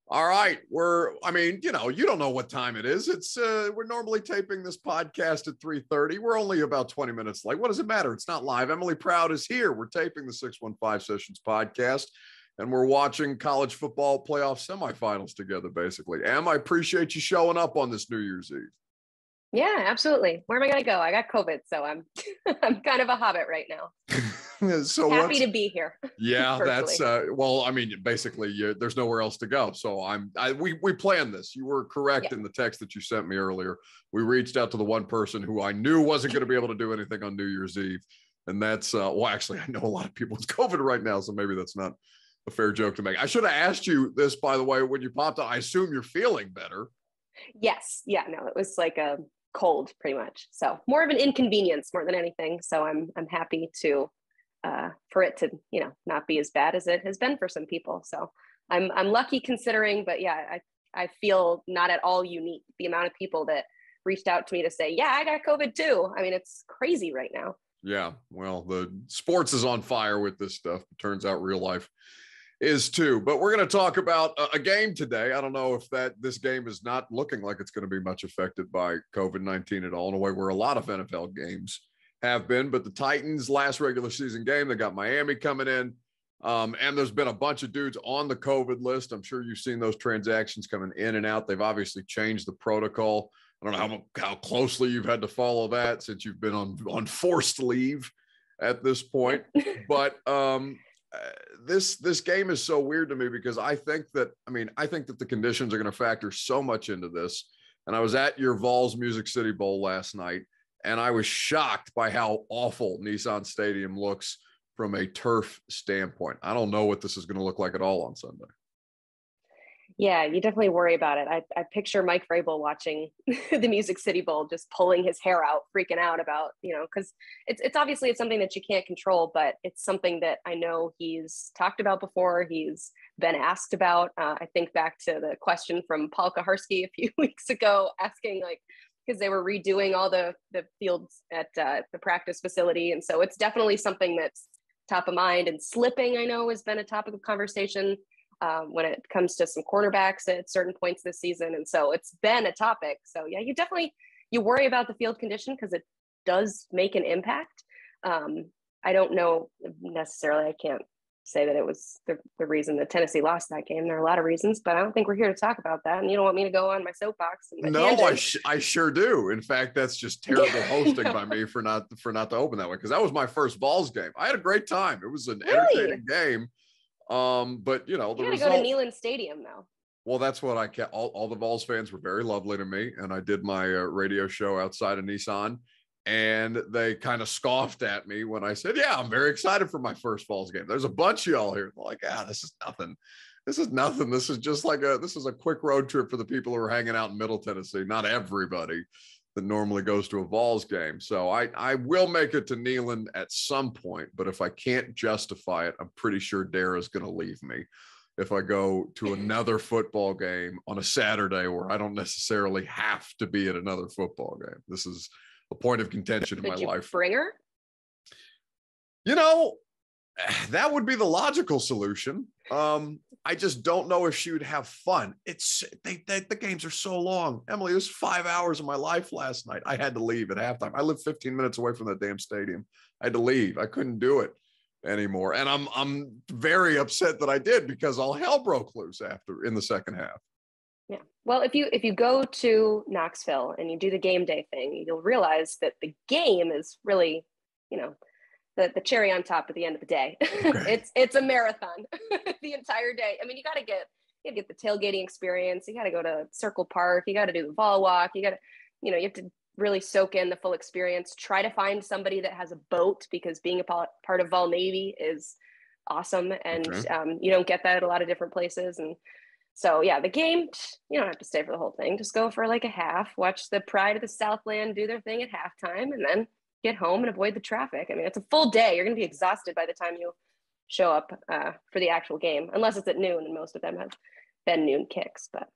All right. You don't know what time it is. We're normally taping this podcast at 3:30. We're only about 20 minutes late. What does it matter? It's not live. Emily Proud is here. We're taping the 615 Sessions podcast, and we're watching college football playoff semifinals together, basically. Em, I appreciate you showing up on this New Year's Eve. Yeah, absolutely. Where am I going to go? I got COVID, so I'm I'm kind of a hobbit right now. So happy to be here. Yeah, that's basically there's nowhere else to go. So we planned this. You were correct in the text that you sent me earlier. We reached out to the one person who I knew wasn't going to be able to do anything on New Year's Eve, and that's actually, I know a lot of people with COVID right now, so maybe that's not a fair joke to make. I should have asked you this, by the way, when you popped up. I assume you're feeling better. Yes. Yeah. No, it was like a cold, pretty much. So more of an inconvenience more than anything. So I'm happy to. For it to, not be as bad as it has been for some people. So I'm lucky considering, but yeah, I feel not at all unique. The amount of people that reached out to me to say, yeah, I got COVID too. I mean, it's crazy right now. Yeah. Well, the sports is on fire with this stuff. It turns out real life is too, but we're going to talk about a game today. I don't know if this game is not looking like it's going to be much affected by COVID-19 at all, in a way where a lot of NFL games have been, but the Titans last regular season game, they got Miami coming in. And there's been a bunch of dudes on the COVID list. I'm sure you've seen those transactions coming in and out. They've obviously changed the protocol. I don't know how closely you've had to follow that since you've been on forced leave at this point. But this game is so weird to me because I think that the conditions are going to factor so much into this. And I was at your Vols Music City Bowl last night, and I was shocked by how awful Nissan Stadium looks from a turf standpoint. I don't know what this is going to look like at all on Sunday. Yeah, you definitely worry about it. I picture Mike Vrabel watching the Music City Bowl, just pulling his hair out, freaking out about, because it's obviously something that you can't control, but it's something that I know he's talked about before. He's been asked about. I think back to the question from Paul Kaharski a few weeks ago, asking because they were redoing all the fields at the practice facility. And so it's definitely something that's top of mind. And slipping, I know, has been a topic of conversation when it comes to some cornerbacks at certain points this season. And so it's been a topic. So yeah, you worry about the field condition because it does make an impact. I don't know necessarily, I can't say that it was the reason that Tennessee lost that game. There are a lot of reasons, but I don't think we're here to talk about that. And you don't want me to go on my soapbox. No, I sure do. In fact, that's just terrible hosting by me for not to open that way, because that was my first Vols game. I had a great time. It was an entertaining game. But the result. Go to Neyland Stadium though. Well, that's what I kept. All the Vols fans were very lovely to me, and I did my radio show outside of Nissan. And they kind of scoffed at me when I said, yeah, I'm very excited for my first Vols game. There's a bunch of y'all here. They're like, this is nothing. This is nothing. This is just this is a quick road trip for the people who are hanging out in Middle Tennessee. Not everybody that normally goes to a Vols game. So I will make it to Neyland at some point, but if I can't justify it, I'm pretty sure Dara's going to leave me if I go to another football game on a Saturday where I don't necessarily have to be at another football game. This is a point of contention in my life. Bring her? That would be the logical solution. I just don't know if she would have fun. The games are so long. Emily, it was 5 hours of my life last night. I had to leave at halftime. I live 15 minutes away from that damn stadium. I had to leave. I couldn't do it anymore. And I'm very upset that I did, because all hell broke loose in the second half. Yeah. Well, if you go to Knoxville and you do the game day thing, you'll realize that the game is really, the cherry on top at the end of the day. Okay. It's a marathon the entire day. I mean, you got to get the tailgating experience. You got to go to Circle Park. You got to do the Vol Walk. You got to, you have to really soak in the full experience. Try to find somebody that has a boat, because being a part of Vol Navy is awesome. And you don't get that at a lot of different places. And so, yeah, the game, you don't have to stay for the whole thing. Just go for a half, watch the Pride of the Southland do their thing at halftime, and then get home and avoid the traffic. I mean, it's a full day. You're going to be exhausted by the time you show up for the actual game, unless it's at noon, and most of them have been noon kicks, but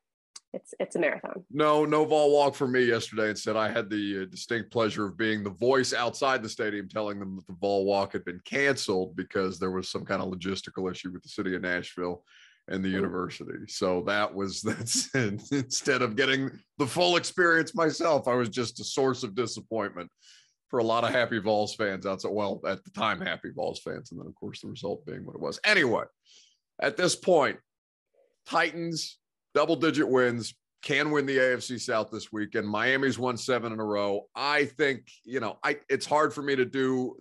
it's a marathon. No Vol Walk for me yesterday. Instead, I had the distinct pleasure of being the voice outside the stadium, telling them that the Vol Walk had been canceled because there was some kind of logistical issue with the city of Nashville. and the university. So that's instead of getting the full experience myself, I was just a source of disappointment for a lot of happy Vols fans outside. Well, at the time, happy Vols fans. And then, of course, the result being what it was. Anyway, at this point, Titans, double-digit wins, can win the AFC South this weekend. Miami's won 7 in a row. I think, it's hard for me to do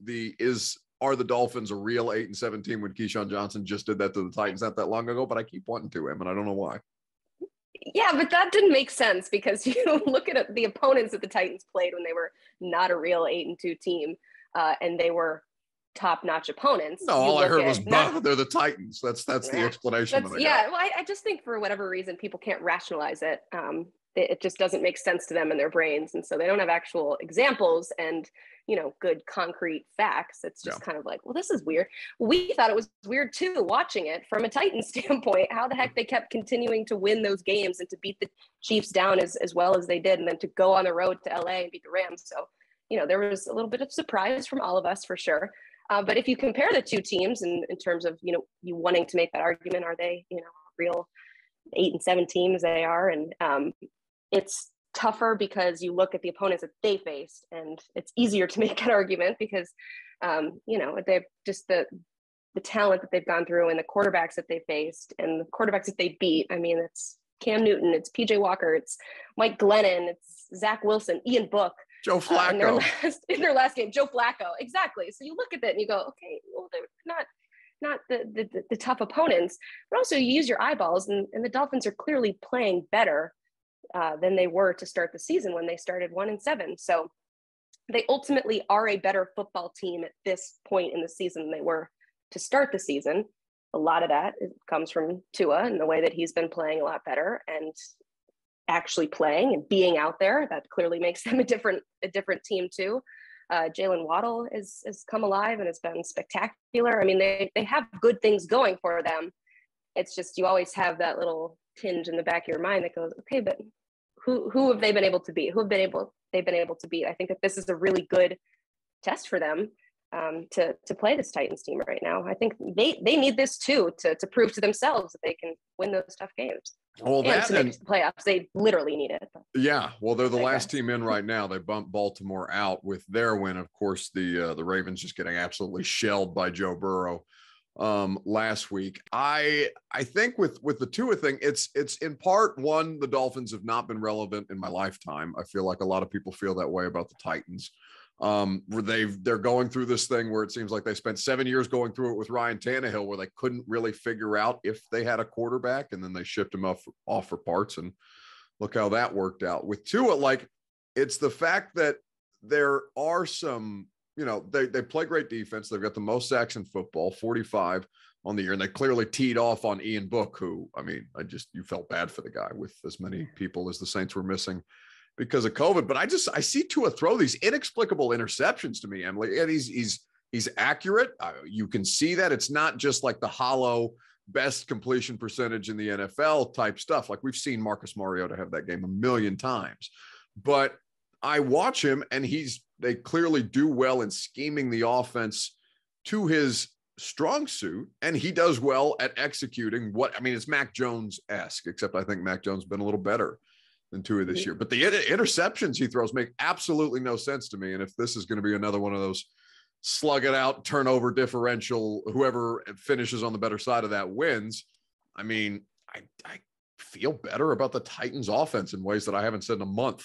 are the Dolphins a real 8-7 team when Keyshawn Johnson just did that to the Titans not that long ago, but I keep wanting to him, and I don't know why. Yeah, but that didn't make sense because you look at the opponents that the Titans played when they were not a real 8-2 team, and they were top-notch opponents. No, all I heard was, they're the Titans. That's the explanation. Well, I just think for whatever reason, people can't rationalize it. It just doesn't make sense to them in their brains. And so they don't have actual examples and, good concrete facts. It's just kind of like, well, this is weird. We thought it was weird too, watching it from a Titans standpoint, how the heck they kept continuing to win those games and to beat the Chiefs down as well as they did. And then to go on the road to LA and beat the Rams. So, there was a little bit of surprise from all of us for sure. But if you compare the two teams in terms of, you wanting to make that argument, are they, real 8-7 team as they are? And it's tougher because you look at the opponents that they faced, and it's easier to make that argument because, they've just the talent that they've gone through and the quarterbacks that they faced and the quarterbacks that they beat. I mean, it's Cam Newton, it's PJ Walker, it's Mike Glennon, it's Zach Wilson, Ian Book. Joe Flacco. In their last game, Joe Flacco. Exactly. So you look at that and you go, okay, well, they're not the tough opponents, but also you use your eyeballs, and the Dolphins are clearly playing better than they were to start the season when they started 1-7. So they ultimately are a better football team at this point in the season than they were to start the season. A lot of that comes from Tua and the way that he's been playing a lot better and actually playing and being out there. That clearly makes them a different team too. Jalen Waddle has come alive and has been spectacular. I mean, they have good things going for them. It's just, you always have that little tinge in the back of your mind that goes, okay, but who have they been able to beat? They've been able to beat? I think that this is a really good test for them to play this Titans team right now. I think they need this too to prove to themselves that they can win those tough games. Well, and to make the playoffs, they literally need it. Yeah, well, they're the last team in right now. They bumped Baltimore out with their win. Of course, the Ravens just getting absolutely shelled by Joe Burrow last week. I think with the Tua thing, it's in part one, the Dolphins have not been relevant in my lifetime. I feel like a lot of people feel that way about the Titans. They're going through this thing where it seems like they spent 7 years going through it with Ryan Tannehill, where they couldn't really figure out if they had a quarterback, and then they shipped him off for parts, and look how that worked out. With Tua, it's the fact that there are some, they play great defense. They've got the most sacks in football, 45 on the year, and they clearly teed off on Ian Book, who, you felt bad for the guy with as many people as the Saints were missing because of COVID. But I see Tua throw these inexplicable interceptions to me, Emily, and he's accurate. You can see that it's not just like the hollow best completion percentage in the NFL type stuff. Like we've seen Marcus Mariota have that game a million times, but I watch him and they clearly do well in scheming the offense to his strong suit, and he does well at executing it's Mac Jones-esque, except I think Mac Jones has been a little better than Tua this year. But the interceptions he throws make absolutely no sense to me. And if this is going to be another one of those slug it out, turnover differential, whoever finishes on the better side of that wins, I feel better about the Titans offense in ways that I haven't said in a month.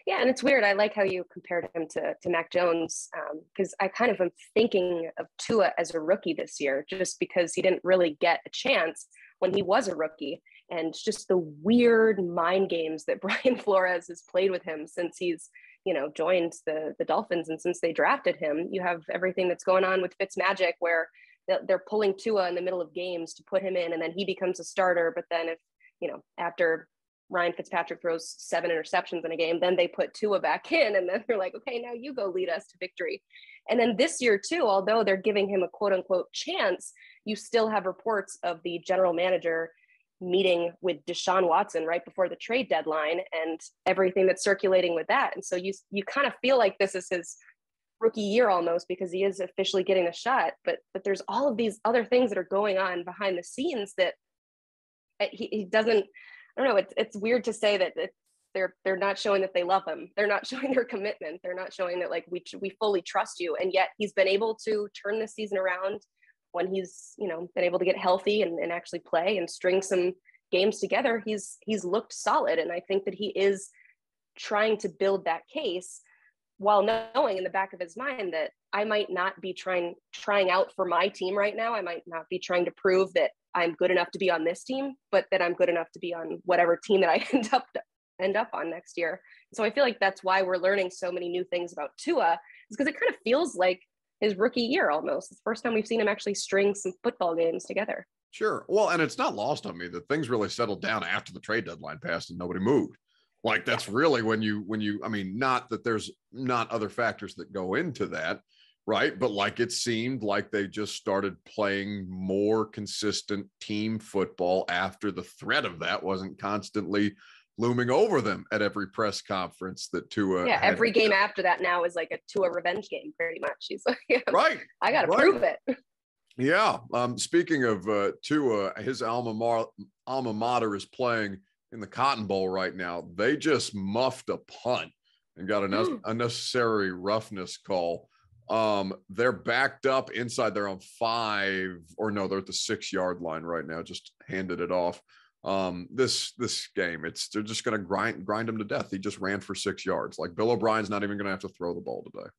Yeah, and it's weird. I like how you compared him to Mac Jones because I kind of am thinking of Tua as a rookie this year just because he didn't really get a chance when he was a rookie. And just the weird mind games that Brian Flores has played with him since he's, joined the Dolphins and since they drafted him. You have everything that's going on with Fitzmagic where they're pulling Tua in the middle of games to put him in, and then he becomes a starter. But then if, after Ryan Fitzpatrick throws 7 interceptions in a game, then they put Tua back in, and then they're like, okay, now you go lead us to victory. And then this year too, although they're giving him a quote unquote chance, you still have reports of the general manager meeting with Deshaun Watson right before the trade deadline and everything that's circulating with that. And so you kind of feel like this is his rookie year almost, because he is officially getting a shot. But there's all of these other things that are going on behind the scenes that he doesn't. I don't know. It's weird to say that they're not showing that they love him. They're not showing their commitment. They're not showing that, like, we fully trust you. And yet he's been able to turn this season around when he's, been able to get healthy and actually play and string some games together. He's looked solid. And I think that he is trying to build that case while knowing in the back of his mind that I might not be trying out for my team right now. I might not be trying to prove that I'm good enough to be on this team, but that I'm good enough to be on whatever team that I end up on next year. So I feel like that's why we're learning so many new things about Tua, is because it kind of feels like his rookie year almost. It's the first time we've seen him actually string some football games together. Sure. Well, and it's not lost on me that things really settled down after the trade deadline passed and nobody moved. Like, that's really when you, I mean, not that there's not other factors that go into that, right? But like, it seemed like they just started playing more consistent team football after the threat of that wasn't constantly looming over them at every press conference that Tua. Yeah, every game after that now is like a Tua revenge game, pretty much. He's like, right, I got to prove it. Yeah. Speaking of Tua, his alma mater is playing in the Cotton Bowl right now. They just muffed a punt and got an unnecessary roughness call. They're backed up inside their own 5, or no, they're at the 6-yard line right now. Just handed it off. This game, they're just going to grind him to death. He just ran for 6 yards. Like, Bill O'Brien's not even going to have to throw the ball today.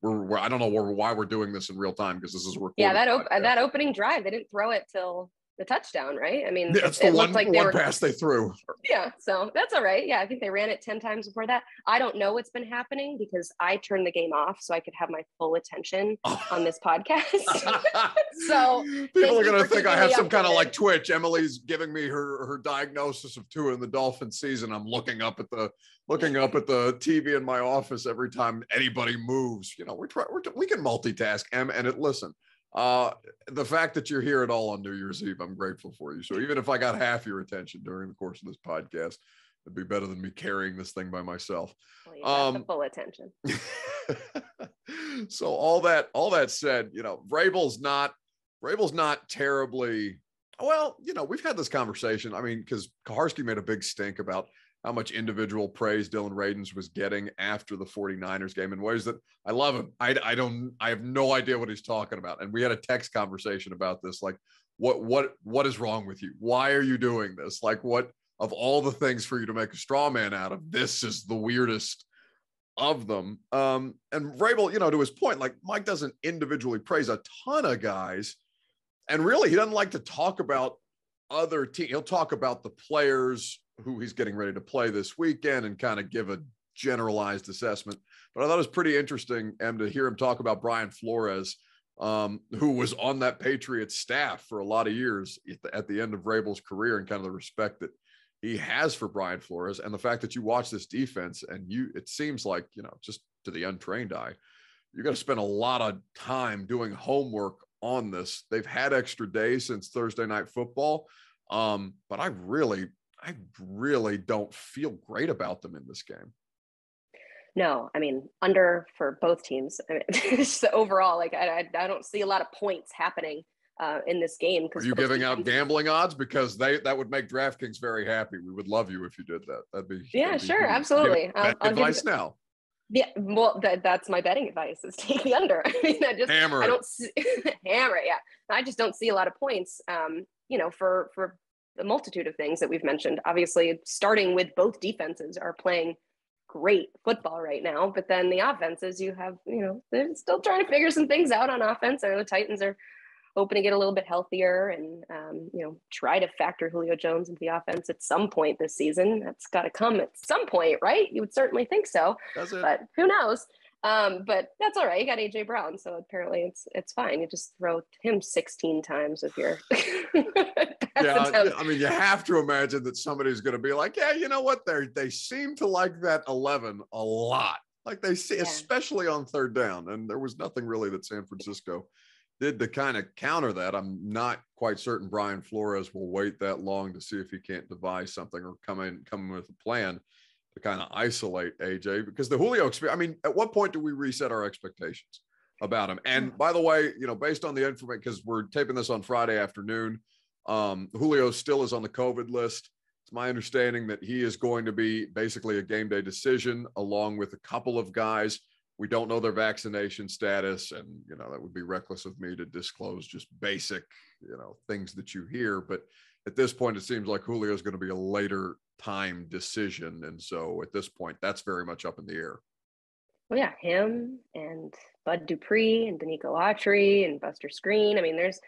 I don't know why we're doing this in real time, because this is recorded. Yeah, that opening drive, they didn't throw it till the touchdown, right? I mean, that's the one pass they threw. Yeah, so that's all right. Yeah, I think they ran it 10 times before that. I don't know what's been happening because I turned the game off so I could have my full attention on this podcast. So people are going to think I have some kind of like Twitch. Emily's giving me her diagnosis of Tua in the Dolphins season. I'm looking up at the TV in my office every time anybody moves. We can multitask. Listen. The fact that you're here at all on New Year's Eve, I'm grateful for you. So even if I got half your attention during the course of this podcast, it'd be better than me carrying this thing by myself. Well, you got the full attention. So all that said, Vrabel's not terribly well. We've had this conversation. I mean, because Kaharski made a big stink about how much individual praise Dylan Radins was getting after the 49ers game in ways that I love him. I have no idea what he's talking about. And we had a text conversation about this. Like, what is wrong with you? Why are you doing this? Like, what of all the things for you to make a straw man out of, this is the weirdest of them. And Vrabel, to his point, like, Mike doesn't individually praise a ton of guys. And really, he doesn't like to talk about other teams. He'll talk about the players who he's getting ready to play this weekend and kind of give a generalized assessment. But I thought it was pretty interesting, to hear him talk about Brian Flores, who was on that Patriots staff for a lot of years at the end of Vrabel's career, and kind of the respect that he has for Brian Flores, and the fact that you watch this defense and it seems like, just to the untrained eye, you're going to spend a lot of time doing homework on this. They've had extra days since Thursday Night Football. But I really don't feel great about them in this game. No, I mean, under for both teams. I mean, just overall, like, I don't see a lot of points happening in this game. Are you giving out gambling odds? Because that would make DraftKings very happy. We would love you if you did that. That'd be sure, absolutely. I'll advice now. Yeah, well, that's my betting advice, is take the under. I mean, hammer. I don't see, hammer it. Yeah, I just don't see a lot of points. For the multitude of things that we've mentioned. Obviously, starting with both defenses are playing great football right now, but then the offenses, you have, they're still trying to figure some things out on offense. I know the Titans are hoping to get a little bit healthier and, try to factor Julio Jones into the offense at some point this season. That's got to come at some point, right? You would certainly think so, but who knows? But that's all right. You got AJ Brown, so apparently it's fine. You just throw him 16 times if you're. Yeah, I mean, you have to imagine that somebody's going to be like, yeah, you know what? They seem to like that 11 a lot. Like, they see, especially on third down, and there was nothing really that San Francisco did to kind of counter that. I'm not quite certain Brian Flores will wait that long to see if he can't devise something or come with a plan to kind of isolate AJ, because the Julio experience, I mean, at what point do we reset our expectations? about him. And by the way, based on the information, because we're taping this on Friday afternoon, Julio still is on the COVID list. It's my understanding that he is going to be basically a game day decision along with a couple of guys. We don't know their vaccination status, and that would be reckless of me to disclose just basic things that you hear. But at this point, it seems like Julio is going to be a later time decision, and so at this point, that's very much up in the air. Well, yeah, him and Bud Dupree and Danico Autry and Buster Screen. I mean, there's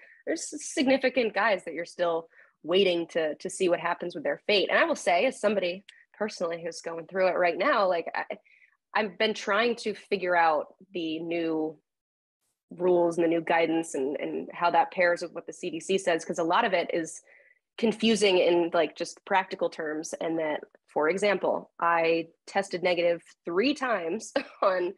significant guys that you're still waiting to see what happens with their fate. And I will say, as somebody personally who's going through it right now, like I've been trying to figure out the new rules and the new guidance and how that pairs with what the CDC says, because a lot of it is confusing in like just practical terms. And that, for example, I tested negative 3 times on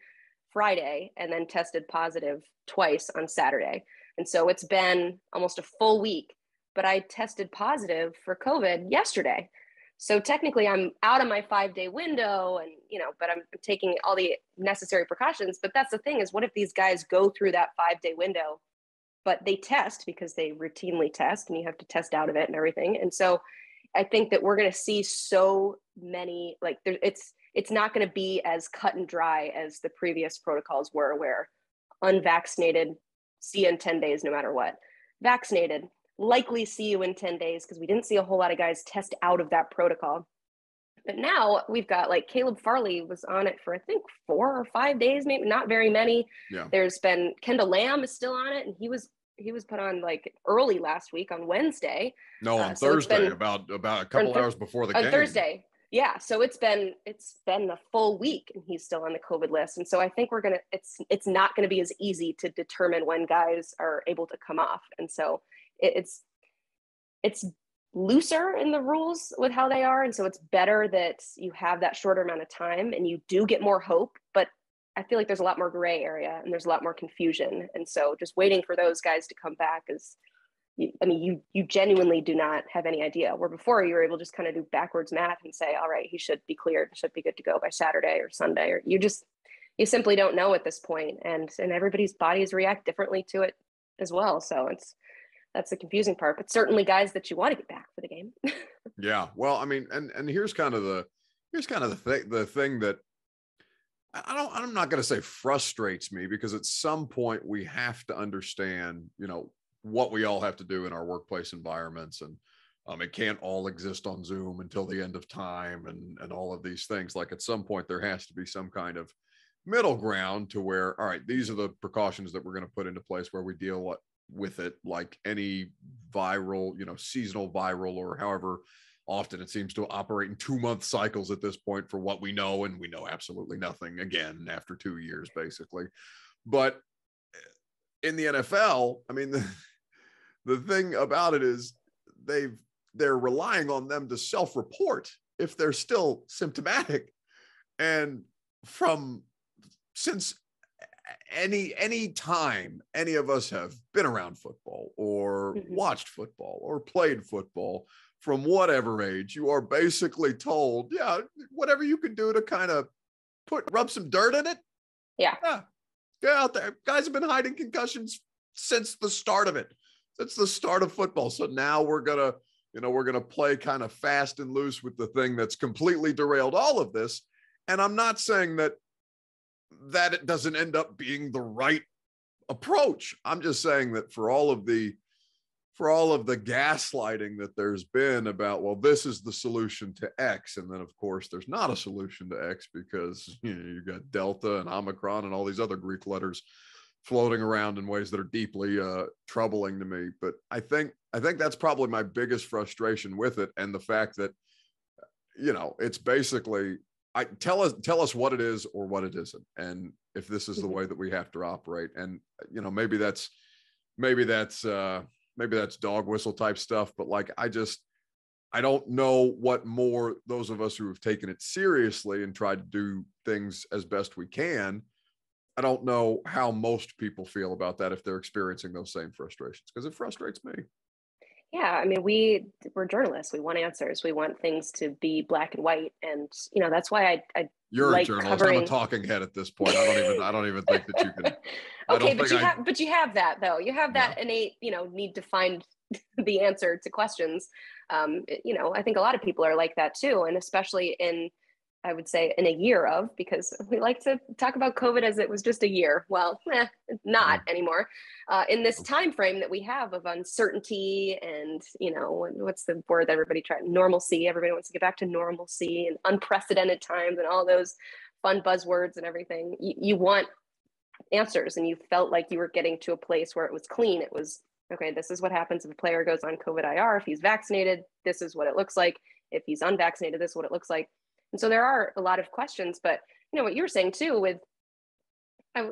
Friday and then tested positive twice on Saturday. And so it's been almost a full week, but I tested positive for COVID yesterday. So technically I'm out of my 5-day window and, but I'm taking all the necessary precautions. But that's the thing, is what if these guys go through that 5-day window, but they test because they routinely test and you have to test out of it and everything. And so I think that we're going to see so many, like it's not going to be as cut and dry as the previous protocols were, where unvaccinated, see you in 10 days, no matter what. Vaccinated, likely see you in 10 days, because we didn't see a whole lot of guys test out of that protocol. But now we've got, like, Caleb Farley was on it for, I think, 4 or 5 days, maybe not very many. Yeah. There's been Kendall Lamb is still on it, and he was put on like early last week on Wednesday. No, on Thursday, about a couple hours before the game. On Thursday. Yeah. So it's been a full week and he's still on the COVID list. And so I think it's not going to be as easy to determine when guys are able to come off. And so it's looser in the rules with how they are. And so it's better that you have that shorter amount of time and you do get more hope, but I feel like there's a lot more gray area and there's a lot more confusion. And so just waiting for those guys to come back is, you genuinely do not have any idea, where before you were able to just kind of do backwards math and say, all right, he should be cleared, should be good to go by Saturday or Sunday, or you simply don't know at this point. And everybody's bodies react differently to it as well. So that's the confusing part, but certainly guys that you want to get back for the game. Yeah. Well, I mean, and here's kind of the thing that I'm not going to say frustrates me, because at some point we have to understand, what we all have to do in our workplace environments. And it can't all exist on Zoom until the end of time and all of these things. Like, at some point there has to be some kind of middle ground to where, all right, these are the precautions that we're going to put into place where we deal with it like any viral, seasonal viral, or however often it seems to operate in 2-month cycles at this point for what we know. And we know absolutely nothing again after 2 years, basically. But in the NFL, I mean, the thing about it is they're relying on them to self-report if they're still symptomatic. And since any time any of us have been around football or watched football or played football, from whatever age, you are basically told, yeah, whatever you can do to kind of rub some dirt in it. Yeah. Get out there. Guys have been hiding concussions since the start of it. Since the start of football. So now we're going to play kind of fast and loose with the thing that's completely derailed all of this. And I'm not saying that it doesn't end up being the right approach. I'm just saying that for all of the gaslighting that there's been about, well, this is the solution to X. And then of course there's not a solution to X, because you got Delta and Omicron and all these other Greek letters floating around in ways that are deeply troubling to me. But I think that's probably my biggest frustration with it. And the fact that, it's basically, tell us what it is or what it isn't. And if this is the way that we have to operate, and, maybe that's dog whistle type stuff, but like, I don't know what more those of us who have taken it seriously and tried to do things as best we can, I don't know how most people feel about that if they're experiencing those same frustrations, because it frustrates me. Yeah, I mean, we're journalists. We want answers. We want things to be black and white, and that's why I You're like a journalist. covering. I'm a talking head at this point. I don't even think that you can. Okay, but you have that though. You have that innate, need to find the answer to questions. I think a lot of people are like that too, and especially I would say in a year of, because we like to talk about COVID as it was just a year. Well, not anymore. In this time frame that we have of uncertainty and, what's the word that everybody tried? Normalcy. Everybody wants to get back to normalcy and unprecedented times and all those fun buzzwords and everything. You want answers, and you felt like you were getting to a place where it was clean. It was, okay, this is what happens if a player goes on COVID IR. If he's vaccinated, this is what it looks like. If he's unvaccinated, this is what it looks like. And so there are a lot of questions, but what you were saying too, with, I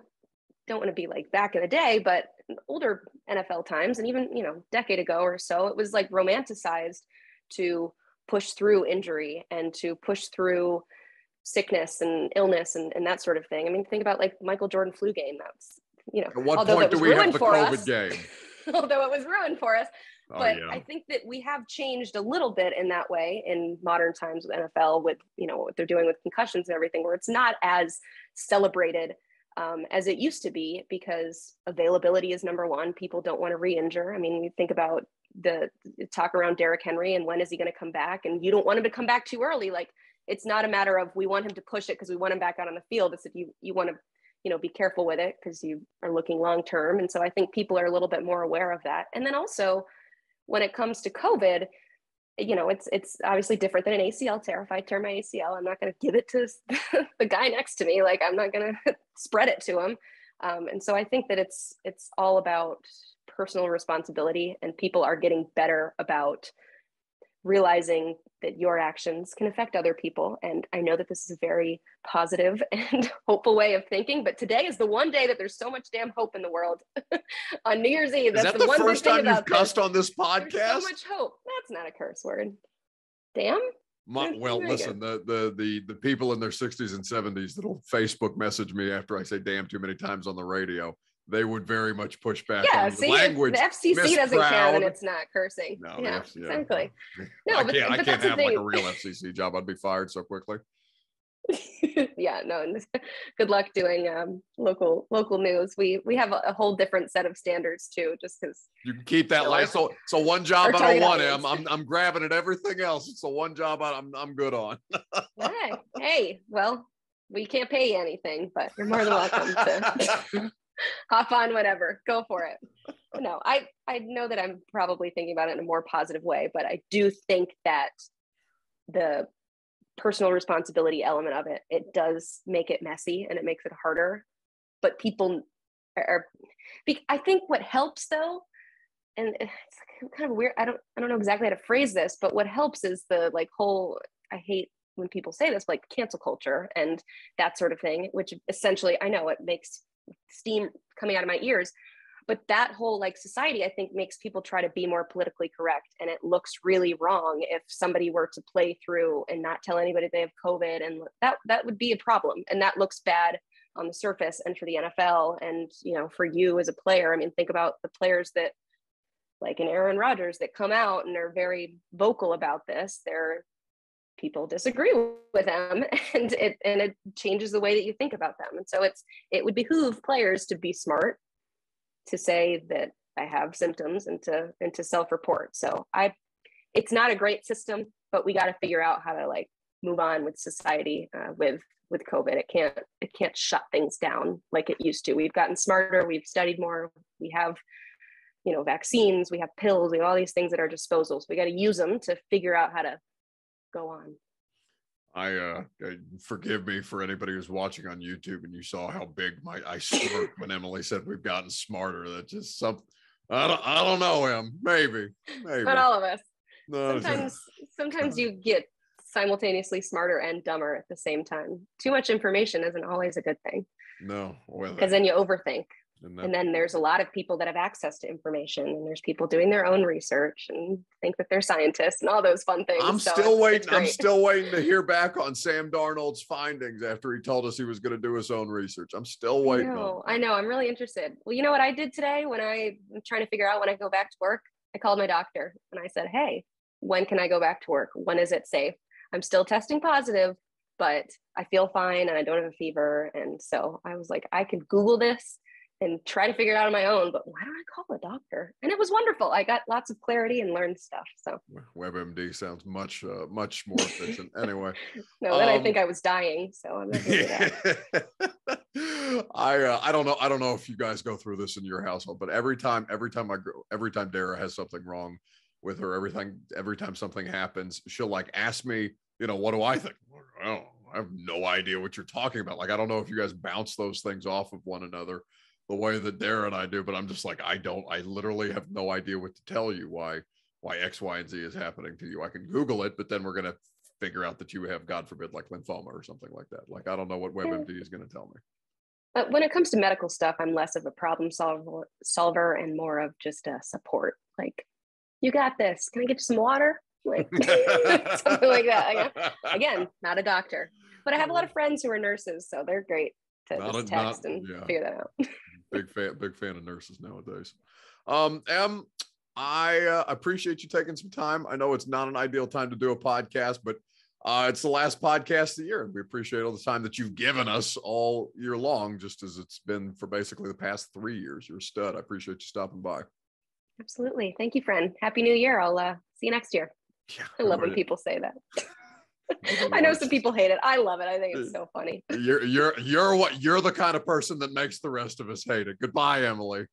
don't want to be like back in the day, but older NFL times, and even, decade ago or so, it was like romanticized to push through injury and to push through sickness and illness and that sort of thing. I mean, think about like Michael Jordan flu game. That's, at what point do we have the COVID game? Although it was ruined for us. But yeah. I think that we have changed a little bit in that way in modern times with NFL, with, what they're doing with concussions and everything, where it's not as celebrated as it used to be, because availability is number one. People don't want to re-injure. I mean, you think about the talk around Derrick Henry and when is he going to come back, and you don't want him to come back too early. Like, it's not a matter of we want him to push it because we want him back out on the field. It's if you want to, be careful with it because you are looking long-term. And so I think people are a little bit more aware of that. And then also, when it comes to COVID, it's obviously different than an ACL tear. If I tear my ACL, I'm not going to give it to the guy next to me. Like, I'm not going to spread it to him. And so I think that it's all about personal responsibility, and people are getting better about realizing that your actions can affect other people. And I know that this is a very positive and hopeful way of thinking, but today is the one day that there's so much damn hope in the world. On New Year's Eve, that's the first time you've cussed on this podcast? There's so much hope. That's not a curse word. Damn. Well, listen, the people in their 60s and 70s that'll Facebook message me after I say damn too many times on the radio, they would very much push back on the language. If the FCC doesn't care, then it's not cursing. No, exactly. No, I can't have like a real FCC job. I'd be fired so quickly. Yeah, no. Good luck doing local news. We have a whole different set of standards too. Just because you can keep that last. So one job I don't want. I'm grabbing at everything else. It's the one job I'm good on. Hey, well, we can't pay you anything, but you're more than welcome to hop on, whatever, go for it. No, I know that I'm probably thinking about it in a more positive way, but I do think that the personal responsibility element of it does make it messy and it makes it harder. But people I think what helps though, and it's kind of weird, I don't know exactly how to phrase this, but what helps is the whole, I hate when people say this, like cancel culture and that sort of thing, which essentially, I know it makes steam coming out of my ears, but that whole society, I think, makes people try to be more politically correct. And it looks really wrong if somebody were to play through and not tell anybody they have COVID, and that would be a problem. And that looks bad on the surface and for the NFL and, for you as a player. I mean, think about the players that like an Aaron Rodgers that come out and are very vocal about this. People disagree with them, and it changes the way that you think about them. And so it would behoove players to be smart, to say that I have symptoms, and to self-report. So it's not a great system, but we got to figure out how to move on with society with COVID. It can't shut things down like it used to. We've gotten smarter. We've studied more. We have vaccines. We have pills. We have all these things at our disposal. So we got to use them to figure out how to go on. I forgive me for anybody who's watching on YouTube and you saw how big I smirked when Emily said we've gotten smarter. That's just something. I don't know him. Maybe. Not all of us. No, sometimes you get simultaneously smarter and dumber at the same time. Too much information isn't always a good thing. No, because then you overthink. And then there's a lot of people that have access to information, and there's people doing their own research and think that they're scientists and all those fun things. I'm still waiting to hear back on Sam Darnold's findings after he told us he was going to do his own research. I'm still waiting. I know. I'm really interested. Well, you know what I did today when I'm trying to figure out when I go back to work? I called my doctor and I said, hey, when can I go back to work? When is it safe? I'm still testing positive, but I feel fine and I don't have a fever. And so I was like, I could Google this and try to figure it out on my own, but why don't I call a doctor? And it was wonderful. I got lots of clarity and learned stuff. So WebMD sounds much more efficient. Anyway. No, then I think I was dying. So I'm not gonna do that. I don't know if you guys go through this in your household, but every time Dara has something wrong with her, every time something happens, she'll like ask me, what do I think? I have no idea what you're talking about. Like, I don't know if you guys bounce those things off of one another the way that Dara and I do, but I'm just like, I literally have no idea what to tell you why X, Y, and Z is happening to you. I can Google it, but then we're going to figure out that you have, God forbid, like lymphoma or something like that. Like, I don't know what WebMD is going to tell me. But when it comes to medical stuff, I'm less of a problem solver and more of just a support. Like, you got this. Can I get you some water? Like something like that. Again, not a doctor, but I have a lot of friends who are nurses, so they're great to just text and figure that out. Big fan of nurses nowadays. Em, I appreciate you taking some time. I know it's not an ideal time to do a podcast, but it's the last podcast of the year, and we appreciate all the time that you've given us all year long, just as it's been for basically the past 3 years. You're a stud. I appreciate you stopping by. Absolutely. Thank you, friend. Happy New Year. I'll see you next year. Yeah, I love when people say that. I know some people hate it. I love it. I think it's so funny. You're the kind of person that makes the rest of us hate it. Goodbye, Emily.